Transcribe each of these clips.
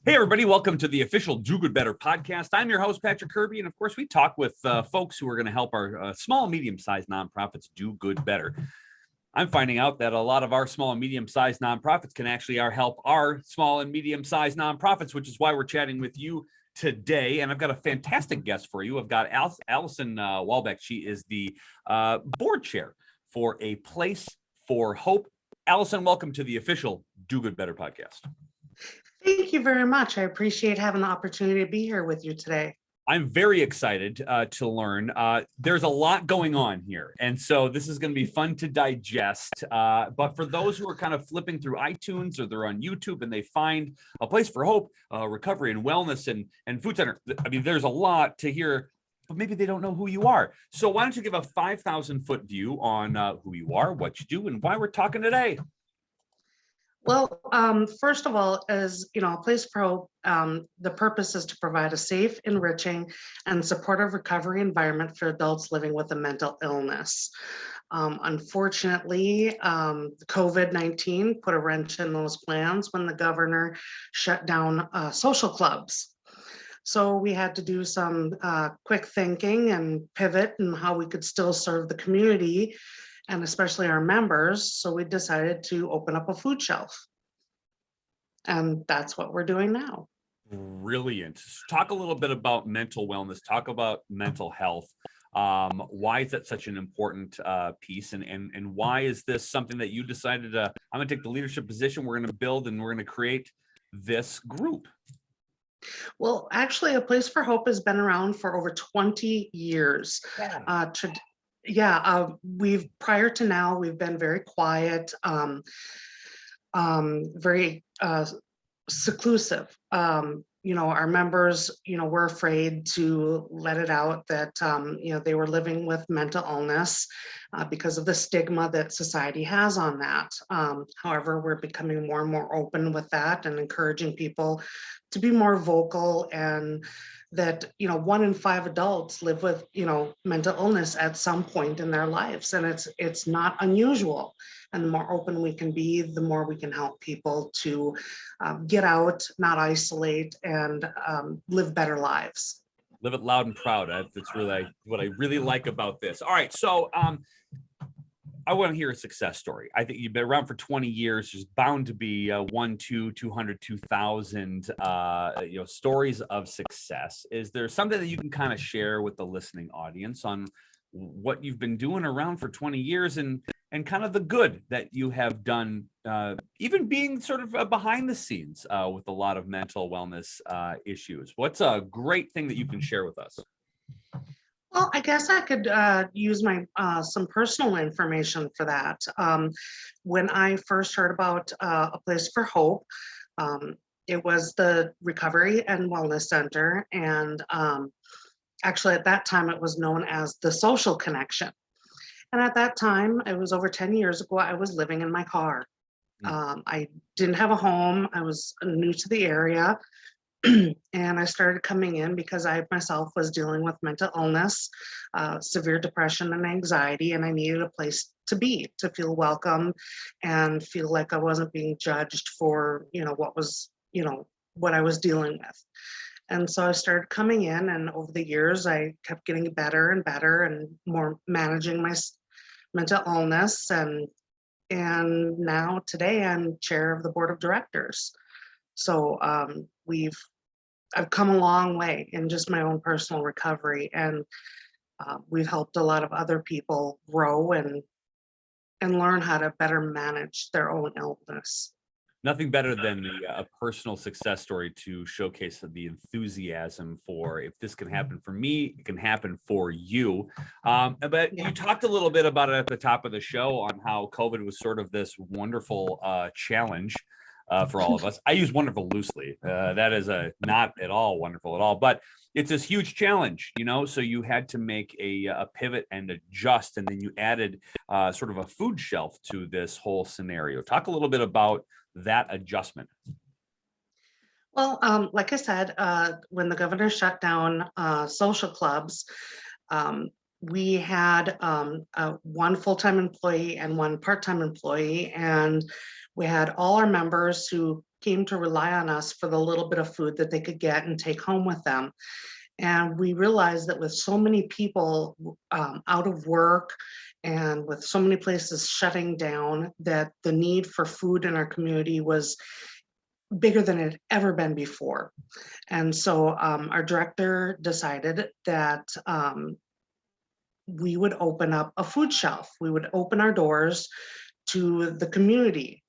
Hey, everybody, welcome to the official Do Good Better podcast. I'm your host, Patrick Kirby, and of course, we talk with folks who are going to help our small and medium-sized nonprofits do good better. I'm finding out that a lot of our small and medium-sized nonprofits can actually help our small and medium-sized nonprofits, which is why we're chatting with you today. And I've got a fantastic guest for you. I've got Alison Wolbeck. She is the board chair for A Place for Hope. Alison, welcome to the official Do Good Better podcast. Thank you very much. I appreciate having the opportunity to be here with you today. I'm very excited to learn. There's a lot going on here, and so this is going to be fun to digest. But for those who are kind of flipping through iTunes or they're on YouTube and they find A Place for Hope, Recovery and Wellness, and Food Center, I mean, there's a lot to hear, but maybe they don't know who you are. So why don't you give a 5,000-foot view on who you are, what you do, and why we're talking today? Well, first of all, as you know, A Place for Hope, the purpose is to provide a safe, enriching, and supportive recovery environment for adults living with a mental illness. Unfortunately, COVID-19 put a wrench in those plans when the governor shut down social clubs. So we had to do some quick thinking and pivot in how we could still serve the community and especially our members. So we decided to open up a food shelf. And that's what we're doing now. Brilliant. Talk a little bit about mental wellness. Talk about mental health. Why is that such an important piece? And why is this something that you decided I'm going to take the leadership position, we're going to build, and we're going to create this group? Well, actually, A Place for Hope has been around for over 20 years. Prior to now, we've been very quiet, very seclusive. Our members, were afraid to let it out that, they were living with mental illness because of the stigma that society has on that. However, we're becoming more and more open with that and encouraging people to be more vocal, and that 1 in 5 adults live with mental illness at some point in their lives, and it's not unusual. And the more open we can be, the more we can help people to get out, not isolate, and live better lives. Live it loud and proud. That's really what I really like about this. All right, so I want to hear a success story. I think you've been around for 20 years. There's bound to be 200, 2,000 stories of success. Is there something that you can kind of share with the listening audience on what you've been doing around for 20 years and kind of the good that you have done, even being sort of behind the scenes with a lot of mental wellness issues? What's a great thing that you can share with us? Well, I guess I could use my some personal information for that. When I first heard about A Place for Hope, it was the Recovery and Wellness Center, and actually at that time it was known as the Social Connection. And at that time, it was over 10 years ago, I was living in my car. I didn't have a home. I was new to the area. And I started coming in because I myself was dealing with mental illness, severe depression and anxiety, and I needed a place to be, to feel welcome and feel like I wasn't being judged for, what I was dealing with. And so I started coming in, and over the years, I kept getting better and better and more managing my mental illness. And now today I'm chair of the board of directors. So I've come a long way in just my own personal recovery, and we've helped a lot of other people grow and learn how to better manage their own illness. Nothing better than a personal success story to showcase the enthusiasm for, if this can happen for me, it can happen for you. But you talked a little bit about it at the top of the show on how COVID was sort of this wonderful challenge for all of us. I use wonderful loosely. That is not at all wonderful at all, but it's this huge challenge, so you had to make a pivot and adjust, and then you added sort of a food shelf to this whole scenario. Talk a little bit about that adjustment. Well, like I said, when the governor shut down social clubs, we had one full-time employee and one part-time employee, and we had all our members who came to rely on us for the little bit of food that they could get and take home with them. And we realized that with so many people out of work and with so many places shutting down, that the need for food in our community was bigger than it had ever been before. And so our director decided that we would open up a food shelf. We would open our doors to the community,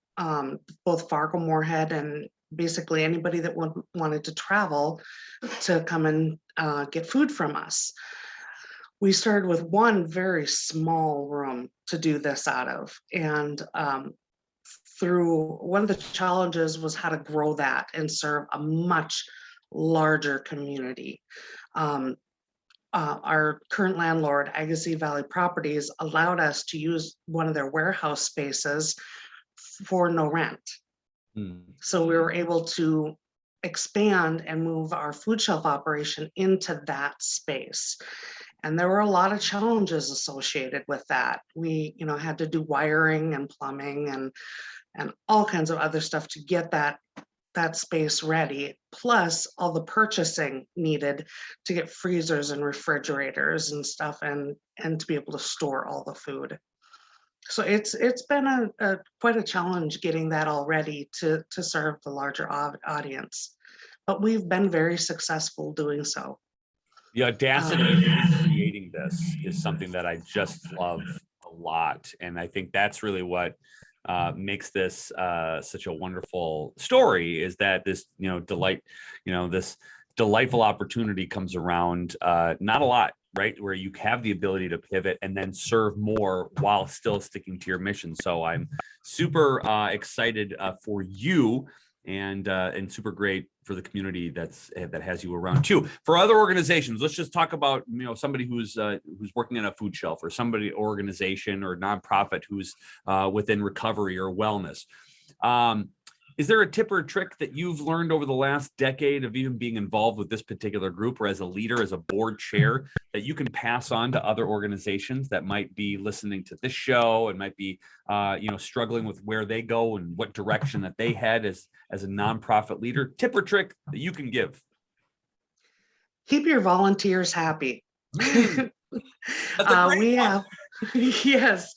both Fargo, Moorhead, and basically anybody that wanted to travel to come and get food from us. We started with one very small room to do this out of. And through one of the challenges was how to grow that and serve a much larger community. Our current landlord, Agassiz Valley Properties, allowed us to use one of their warehouse spaces for no rent. So we were able to expand and move our food shelf operation into that space. And there were a lot of challenges associated with that. We, had to do wiring and plumbing and all kinds of other stuff to get that space ready, plus all the purchasing needed to get freezers and refrigerators and stuff, and to be able to store all the food. So it's been quite a challenge getting that all ready to serve the larger audience, but we've been very successful doing so. The audacity in creating this is something that I just love a lot, and I think that's really what makes this such a wonderful story, is that this this delightful opportunity comes around not a lot, right, where you have the ability to pivot and then serve more while still sticking to your mission. So I'm super excited for you, and super great for the community that has you around too. For other organizations, let's just talk about somebody who's working on a food shelf, or somebody, organization or nonprofit who's within recovery or wellness. Is there a tip or a trick that you've learned over the last decade of even being involved with this particular group, or as a leader, as a board chair, that you can pass on to other organizations that might be listening to this show and might be struggling with where they go and what direction that they head as a nonprofit leader? Tip or trick that you can give? Keep your volunteers happy. We have, yes,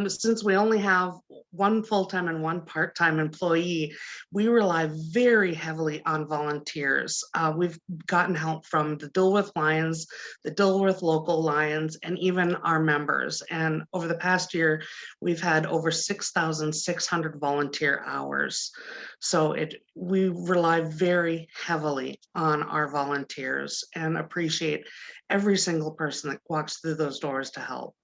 since we only have one full-time and one part-time employee, we rely very heavily on volunteers. We've gotten help from the Dilworth Lions, the Dilworth local Lions, and even our members. And over the past year, we've had over 6,600 volunteer hours. So we rely very heavily on our volunteers and appreciate every single person that walks through those doors to help.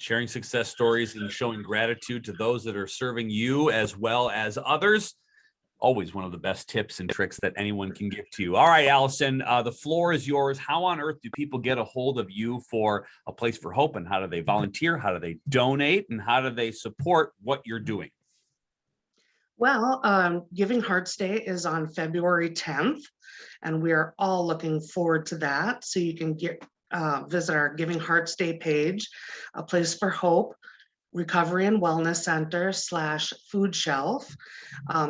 Sharing success stories and showing gratitude to those that are serving you as well as others. Always one of the best tips and tricks that anyone can give to you. All right, Alison, the floor is yours. How on earth do people get a hold of you for A Place for Hope, and how do they volunteer? How do they donate? And how do they support what you're doing? Well, Giving Hearts Day is on February 10th, and we are all looking forward to that. So you can visit our Giving Hearts Day page, A Place for Hope, Recovery and Wellness Center / Food Shelf.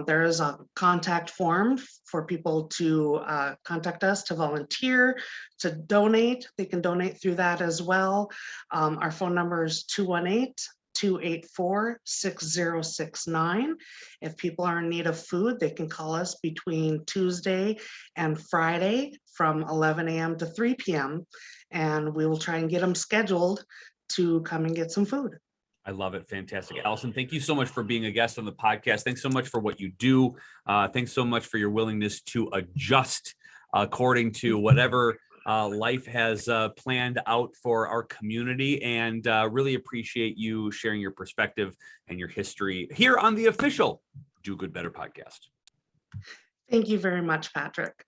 There is a contact form for people to contact us to volunteer, to donate. They can donate through that as well. Our phone number is 218-284-6069. If people are in need of food, they can call us between Tuesday and Friday from 11 a.m. to 3 p.m. and we will try and get them scheduled to come and get some food. I love it. Fantastic. Alison, thank you so much for being a guest on the podcast. Thanks so much for what you do. Thanks so much for your willingness to adjust according to whatever life has planned out for our community, and really appreciate you sharing your perspective and your history here on the official Do Good Better podcast. Thank you very much, Patrick.